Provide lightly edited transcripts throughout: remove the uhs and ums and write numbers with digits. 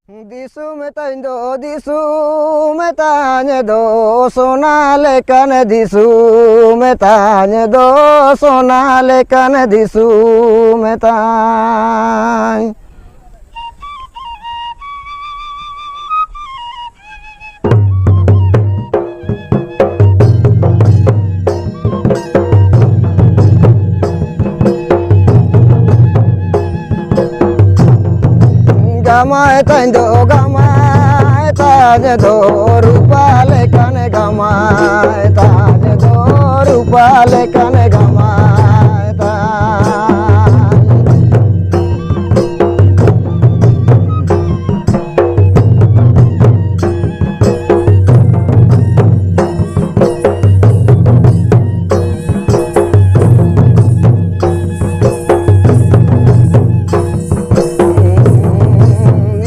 Disu metanya do sonale kan disu metanya do sonale kan disu metanya. Gamai tanya do rupa lekan gamai tanya do rupa lekan gamai tanya.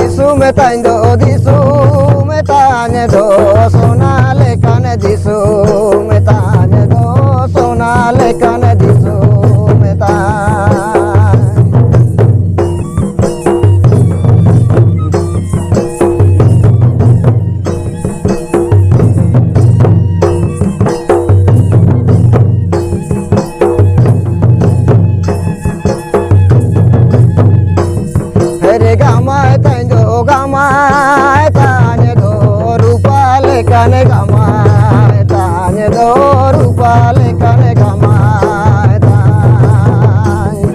Disu metanya do sonale kan disu metanya do sonale kan disu metanya. Hare gamai tanya do rupa lekan gamai tanya do rupa lekan gamai tanya.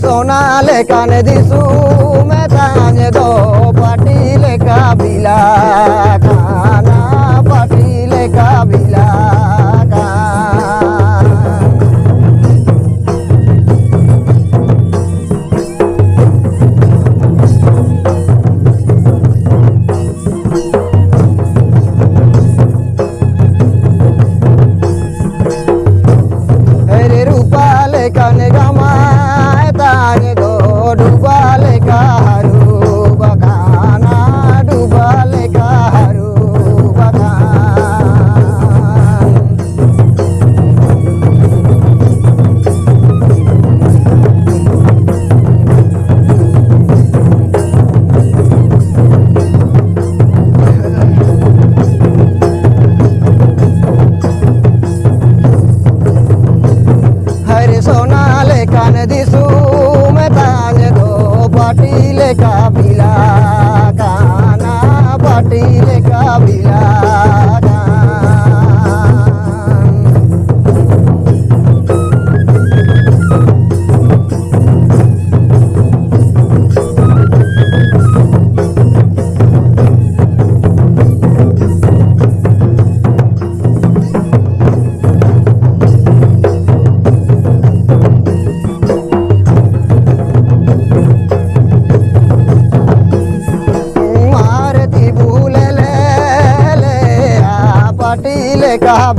Sona lekan disu metanya do pati leka bila kana pati leka bila kana. Hare rupa lekan gamai tanya do duba leka haru bakana duba leka haru bakana. Hare sona lekan disu metanya do pati leka bila kana pati leka bila kana. Pati leka